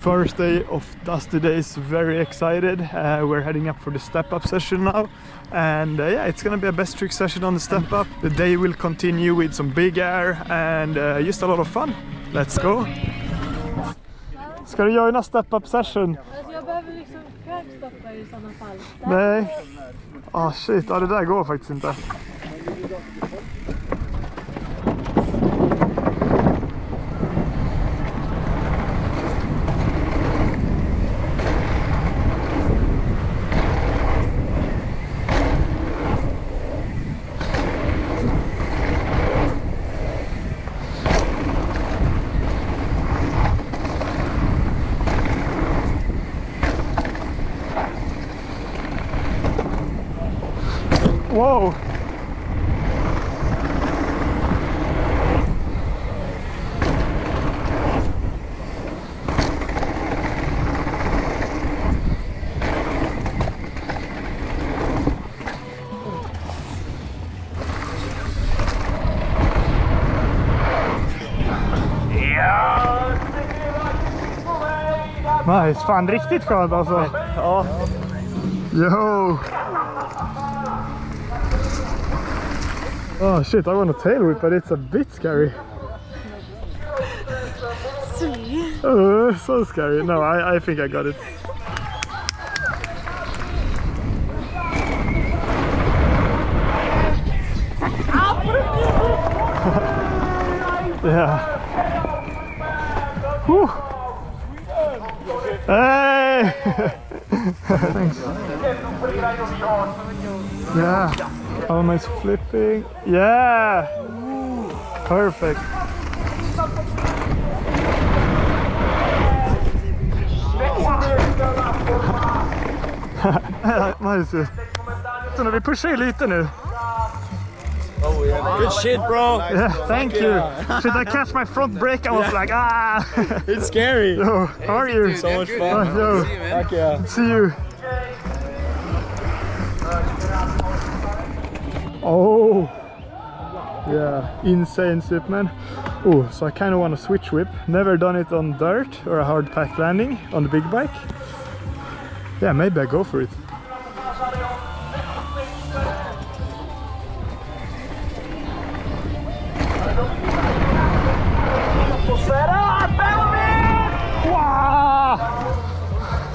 First day of Dusty Days, very excited. We're heading up for the step-up session now, and yeah, it's gonna be a best trick session on the step-up. The day will continue with some big air and just a lot of fun. Let's go! Ska du joina step-up session? Jag behöver liksom högstoppa i sådana fall. Nej. Ah shit, ja, det där går faktiskt inte. Whoa! Nice, fan riktigt skönt alltså. Ja. Yo! Oh shit, I want a tail whip, but it's a bit scary. So scary. No, I think I got it. Yeah. Whew. Hey! Thanks. Yeah. Almost flipping. Yeah! Perfect. Nice. Så när vi pushar lite nu. Oh yeah. Good shit, bro. Yeah, thank you. Should I catch my front brake? I was like, ah! It's scary. Yo, how are you? So much fun. Yo, Fuck yeah. see you. Oh, yeah, insane slip, man. Oh, so I kind of want to switch whip. Never done it on dirt or a hard packed landing on the big bike. Yeah, maybe I go for it. Wow!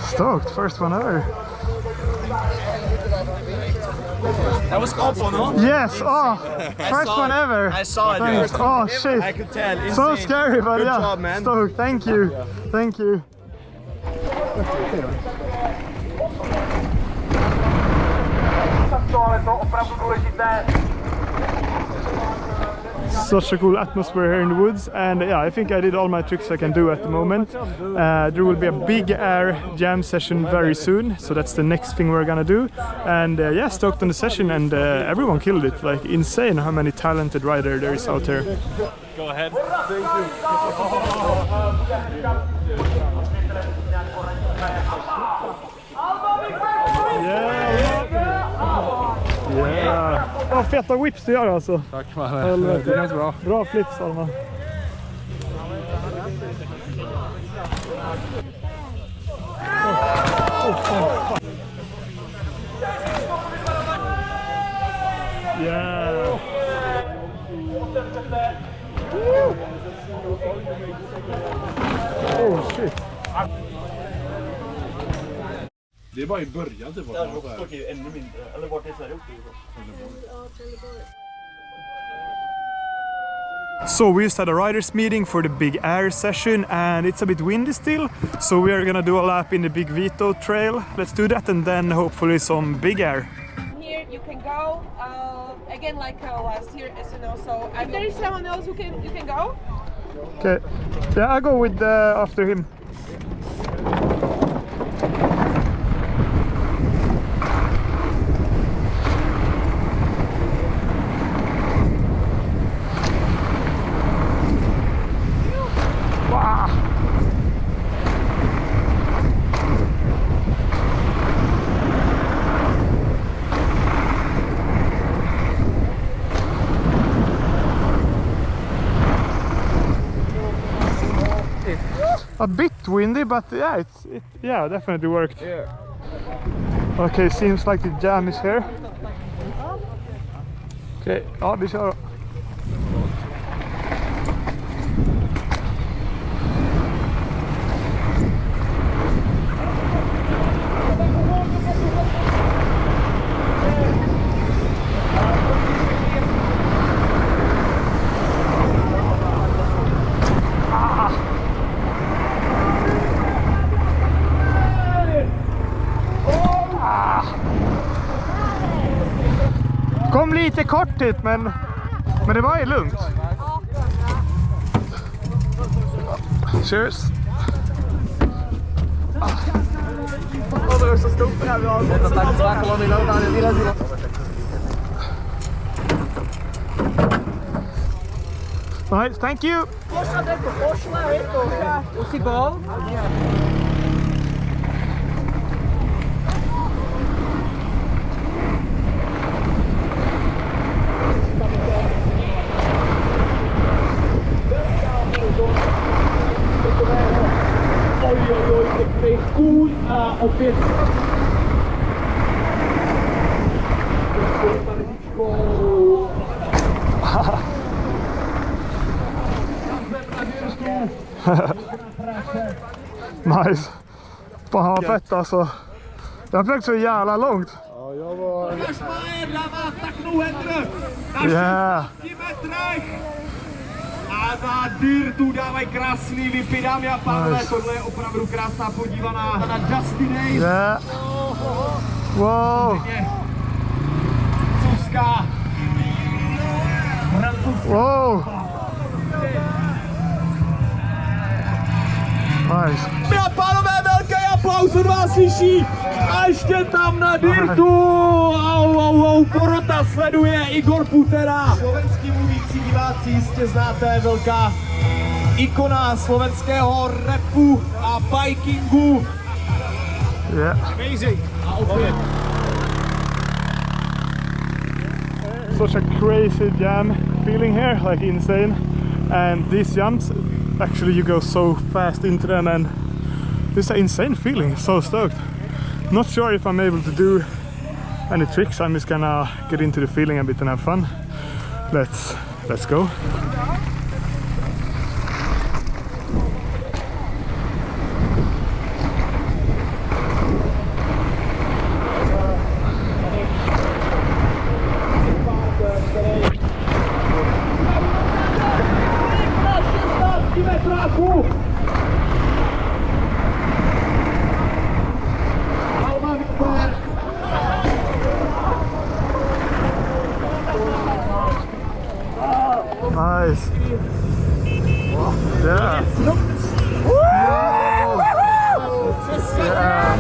Stoked, first one ever. That was awful, no? Yes, oh, first one ever. I saw it. Thanks. Oh shit. I could tell. Insane. So scary, but Good yeah. job, man. Stoked, thank you. Thank you. Such a cool atmosphere here in the woods, and yeah, I think I did all my tricks I can do at the moment. There will be a big air jam session very soon, so that's the next thing we're gonna do. And yeah, stoked on the session, and everyone killed it. Like, insane how many talented riders there is out here. Go ahead. Yeah. Ja, feta whips du gör alltså. Tack man. Det är bra. Bra flips, Alma. Yeah. Oh shit. Det är bara i början typ. Ja, Rostock är ju ännu mindre. Eller vart är Sverige uppe? So we just had a riders meeting for the big air session, and it's a bit windy still, so we are gonna do a lap in the Big Vito trail. Let's do that, and then hopefully some big air. Here you can go again like last year, as you know. So if there is someone else who you can go. Okay. Yeah, I'll go with after him. A bit bit windy, but yeah, it definitely worked. Yeah. Okay, seems like the jam is here. Okay, ja, vi kör. Kom lite kort hit, men det var ju lugnt. Cheers. Det är så stort här vi har. Nice, thank you. Opět. Nice. Fan vad fett alltså. Jag flög så jävla långt. Ja, jag var... Yeah. A za dirtu dávají krásný vypy, dámy a pánové, tohle je opravdu krásná podívaná na Dusty Days. Yeah. Wow. Francouzská. Wow. Nice. Dámy a pánové, velký aplaus od vás slyší. A ještě tam na dirtu. Porota sleduje Igor Putera. Slovenský mluvící diváci jistě znáte, velká ikona slovenského rapu a bikingu. Yeah. Amazing. A opět. Such a crazy jam feeling here, like insane. And these jumps, actually you go so fast into them, and it's an insane feeling. So stoked. Not sure if I'm able to do any tricks. I'm just gonna get into the feeling a bit and have fun. Let's go. Nice. Yeah. Yeah.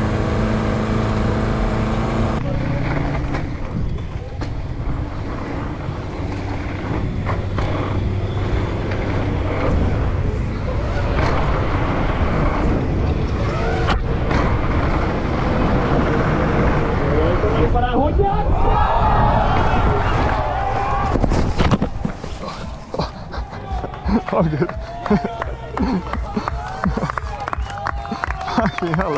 Oh, good. Fucking hell.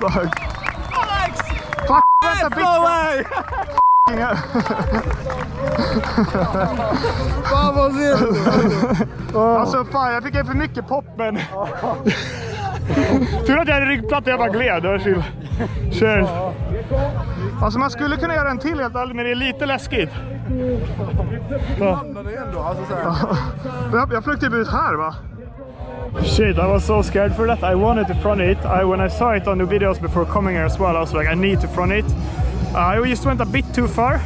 Fuck. Alex! Fuck, vänta, bitch! No way! Fan vad ser du? Alltså fan, jag fick en för mycket pop, men... Tur att jag hade ryggplatta, jag bara gled. Det var chill. Cheers. Alltså man skulle kunna göra en till helt ärligt, men det är lite läskigt. Jag flög typ ut här, va? Shit, I was so scared for that. I wanted to front it. When I saw it on the videos before coming here as well, I was like, I need to front it. I just went a bit too far.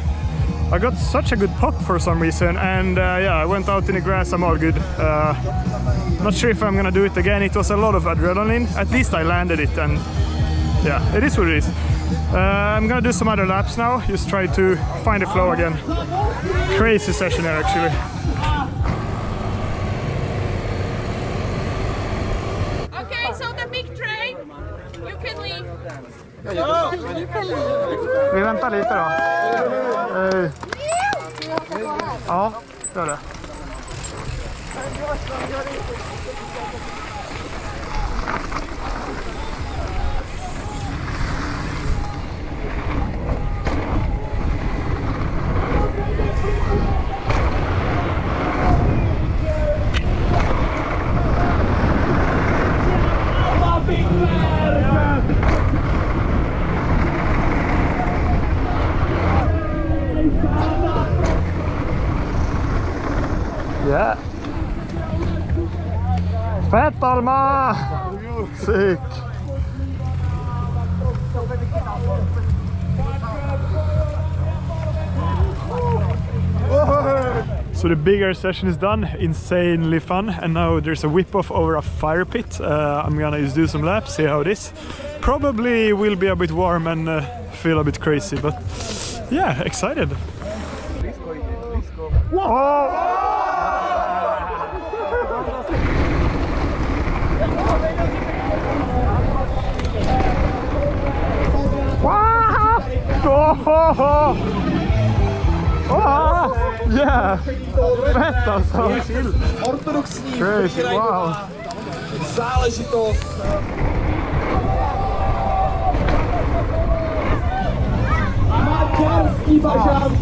I got such a good pop for some reason, and yeah, I went out in the grass. I'm all good. Not sure if I'm gonna do it again. It was a lot of adrenaline. At least I landed it, and yeah, it is what it is. I'm gonna do some other laps now, just try to find the flow again. Crazy session here actually. Okay, so the big train, you can leave. Vi väntar lite då. Ja, gör det. Fett Alma! Sick! So the bigger session is done, insanely fun, and now there's a whip off over a fire pit. I'm gonna just do some laps, see how it is. Probably will be a bit warm and feel a bit crazy, but yeah, excited. Whoa! Yeah! Fett alltså! Ortodoxní Crazy, wow! záležitost. Maďarský bažant.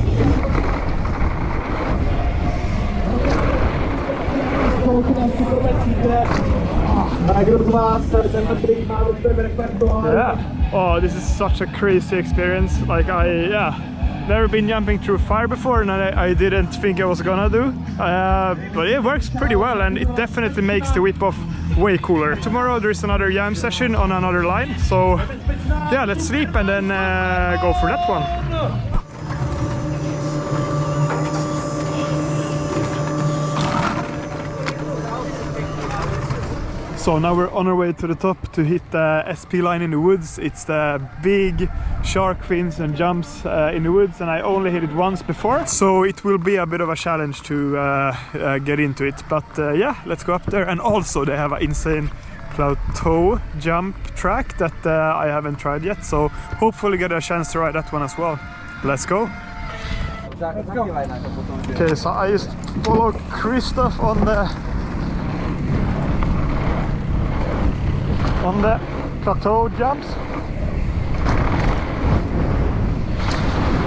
Yeah. Oh, this is such a crazy experience. Like never been jumping through fire before, and I didn't think I was gonna do. But it works pretty well, and it definitely makes the whip off way cooler. Tomorrow there's another jam session on another line, so yeah, let's sleep and then go for that one. So now we're on our way to the top to hit the SP line in the woods. It's the big shark fins and jumps in the woods, and I only hit it once before, so it will be a bit of a challenge to get into it. But yeah, let's go up there. And also they have an insane plateau jump track that I haven't tried yet, so hopefully get a chance to ride that one as well. Let's go. Okay, so I just follow Christoph on the plateau jumps.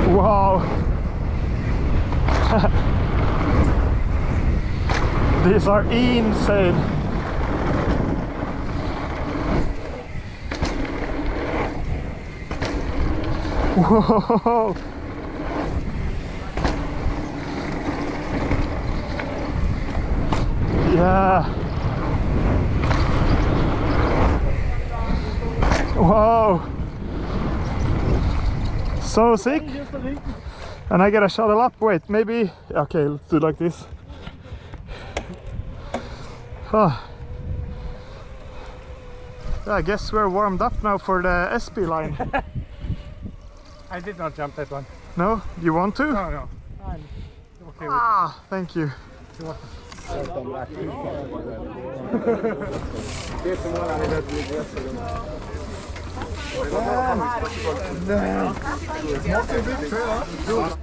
Wow! These are insane. Whoa! Yeah. Wow! So sick! And I gotta shuttle up. Wait, maybe. Okay, let's do it like this. Oh. I guess we're warmed up now for the SP line. I did not jump that one. No? You want to? No, no. I'm okay with Thank you.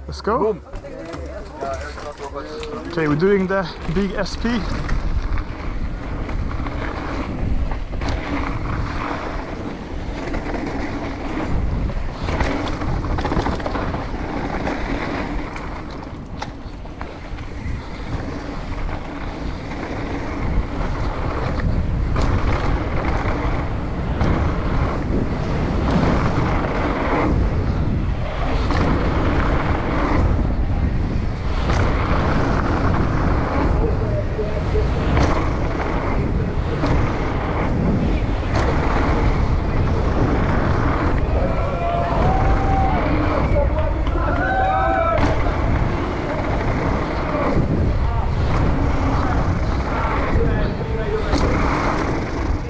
Let's go. Okay, we're doing the big SP.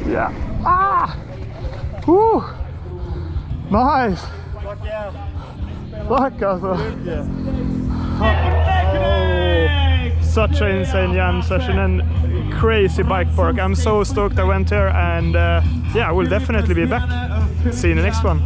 Yeah. Woo! Nice! Fuck alltså! Such an insane jam session and crazy bike park. I'm so stoked I went here, and yeah, I will definitely be back. See you in the next one.